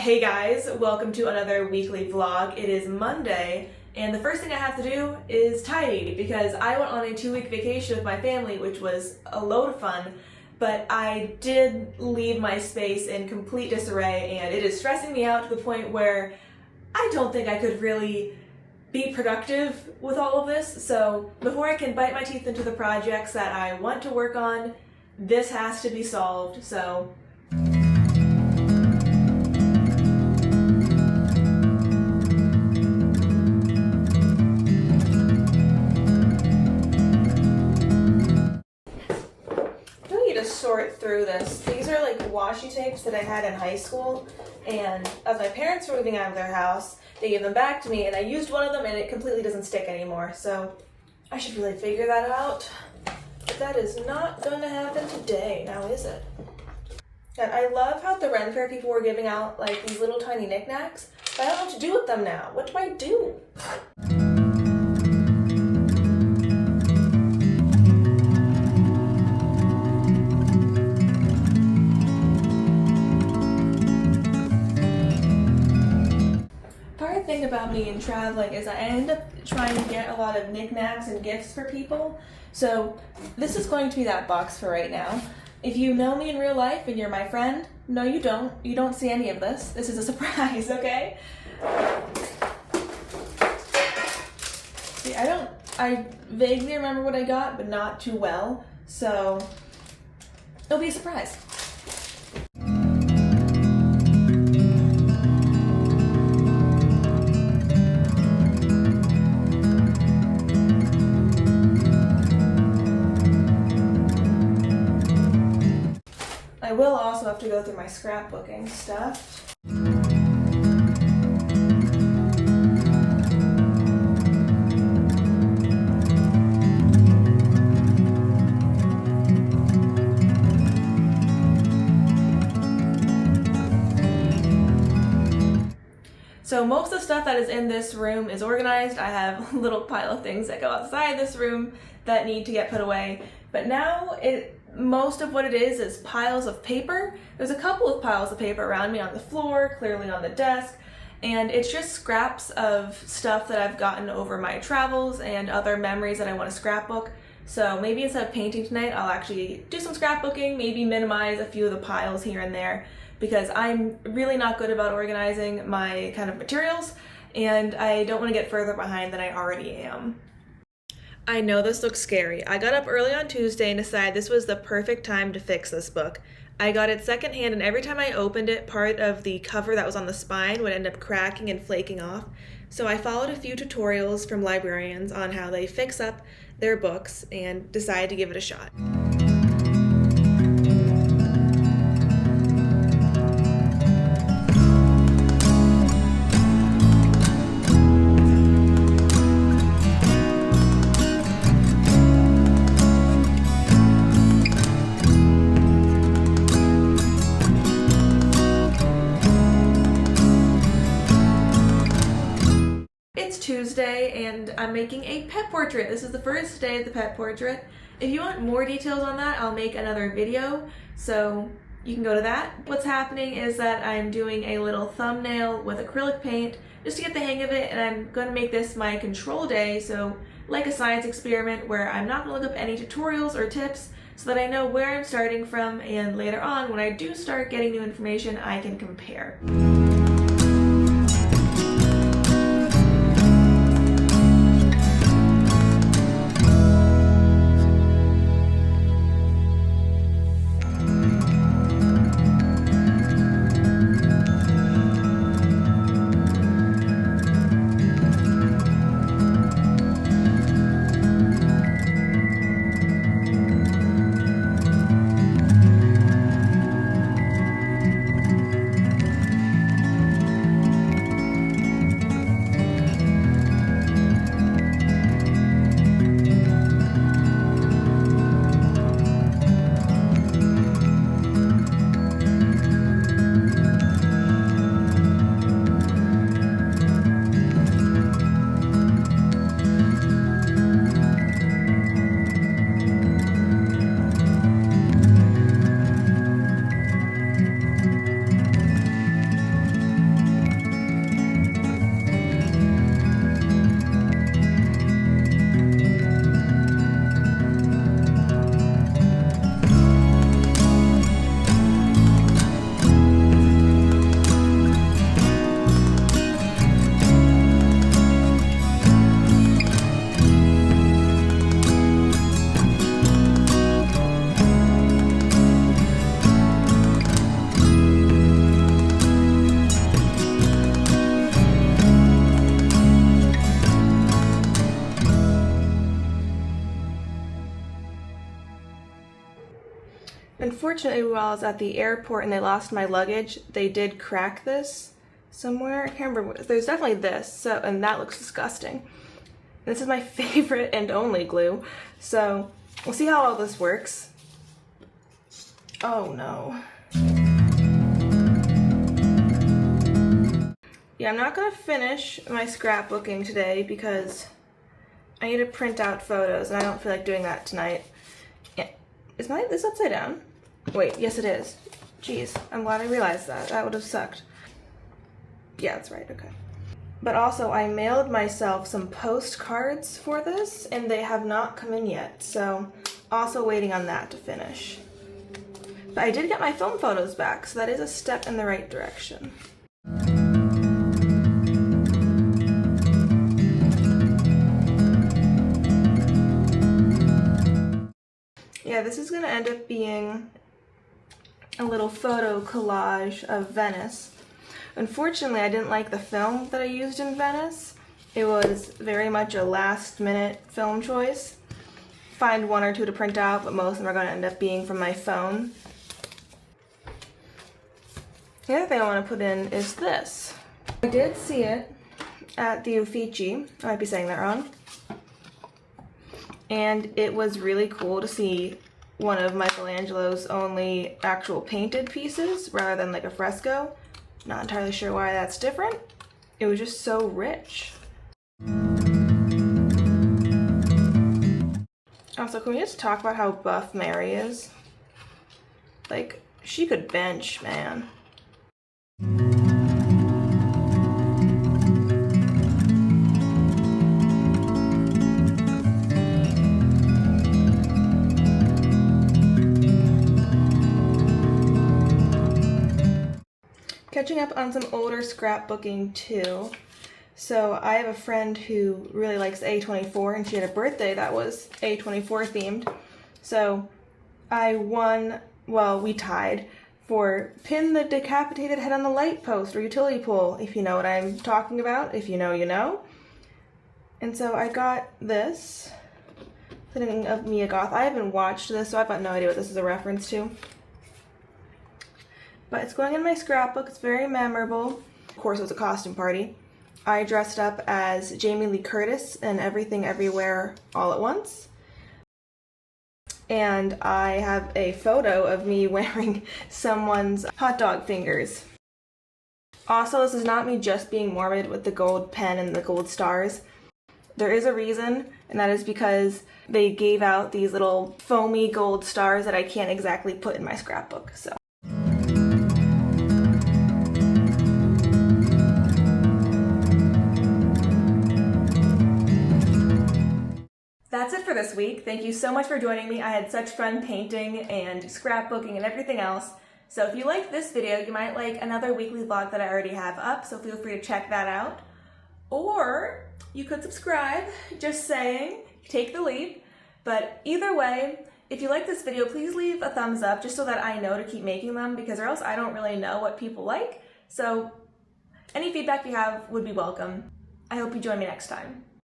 Hey guys, welcome to another weekly vlog. It is Monday, and the first thing I have to do is tidy because I went on a 2-week vacation with my family, which was a load of fun, but I did leave my space in complete disarray, and it is stressing me out to the point where I don't think I could really be productive with all of this. So before I can bite my teeth into the projects that I want to work on, this has to be solved. So sort through this. These are like washi tapes that I had in high school, and as my parents were moving out of their house, they gave them back to me, and I used one of them and it completely doesn't stick anymore, so I should really figure that out. But that is not going to happen today, now is it? And I love how the Ren Fair people were giving out like these little tiny knickknacks, but I don't know what to do with them now. What do I do? Thing about me in traveling is I end up trying to get a lot of knickknacks and gifts for people. So this is going to be that box for right now. If you know me in real life and you're my friend, no you don't. You don't see any of this. This is a surprise, okay? See, I vaguely remember what I got, but not too well. So it'll be a surprise. I will also have to go through my scrapbooking stuff. So most of the stuff that is in this room is organized. I have a little pile of things that go outside this room that need to get put away. But now most of what it is piles of paper. There's a couple of piles of paper around me on the floor, clearly on the desk, and it's just scraps of stuff that I've gotten over my travels and other memories that I want to scrapbook. So maybe instead of painting tonight, I'll actually do some scrapbooking, maybe minimize a few of the piles here and there, because I'm really not good about organizing my kind of materials, and I don't want to get further behind than I already am. I know this looks scary. I got up early on Tuesday and decided this was the perfect time to fix this book. I got it secondhand, and every time I opened it, part of the cover that was on the spine would end up cracking and flaking off. So I followed a few tutorials from librarians on how they fix up their books and decided to give it a shot. Tuesday, and I'm making a pet portrait. This is the first day of the pet portrait. If you want more details on that, I'll make another video, so you can go to that. What's happening is that I'm doing a little thumbnail with acrylic paint just to get the hang of it, and I'm going to make this my control day, so like a science experiment where I'm not going to look up any tutorials or tips so that I know where I'm starting from, and later on when I do start getting new information, I can compare. Unfortunately, while I was at the airport and they lost my luggage, they did crack this somewhere. I can't remember. There's definitely this, and that looks disgusting. This is my favorite and only glue, so we'll see how all this works. Oh no. Yeah, I'm not gonna finish my scrapbooking today because I need to print out photos and I don't feel like doing that tonight. Yeah. Is this upside down? Wait, yes it is. Jeez, I'm glad I realized that. That would have sucked. Yeah, that's right, okay. But also, I mailed myself some postcards for this, and they have not come in yet, so also waiting on that to finish. But I did get my film photos back, so that is a step in the right direction. Yeah, this is going to end up being a little photo collage of Venice. Unfortunately, I didn't like the film that I used in Venice. It was very much a last-minute film choice. Find one or two to print out, but most of them are going to end up being from my phone. The other thing I want to put in is this. I did see it at the Uffizi. I might be saying that wrong. And it was really cool to see one of Michelangelo's only actual painted pieces rather than like a fresco. Not entirely sure why that's different. It was just so rich. Also, can we just talk about how buff Mary is? Like, she could bench, man. Catching up on some older scrapbooking too. So I have a friend who really likes A24 and she had a birthday that was A24 themed. So I won, well, we tied for pin the decapitated head on the light post or utility pole, if you know what I'm talking about. If you know, you know. And so I got this, Thinking of Mia Goth. I haven't watched this, so I've got no idea what this is a reference to. But it's going in my scrapbook. It's very memorable. Of course, it was a costume party. I dressed up as Jamie Lee Curtis in Everything Everywhere All at Once. And I have a photo of me wearing someone's hot dog fingers. Also, this is not me just being morbid with the gold pen and the gold stars. There is a reason, and that is because they gave out these little foamy gold stars that I can't exactly put in my scrapbook, so. That's it for this week. Thank you so much for joining me. I had such fun painting and scrapbooking and everything else. So if you liked this video, you might like another weekly vlog that I already have up, so feel free to check that out. Or you could subscribe, just saying, take the leap. But either way, if you like this video, please leave a thumbs up just so that I know to keep making them, because or else I don't really know what people like. So any feedback you have would be welcome. I hope you join me next time.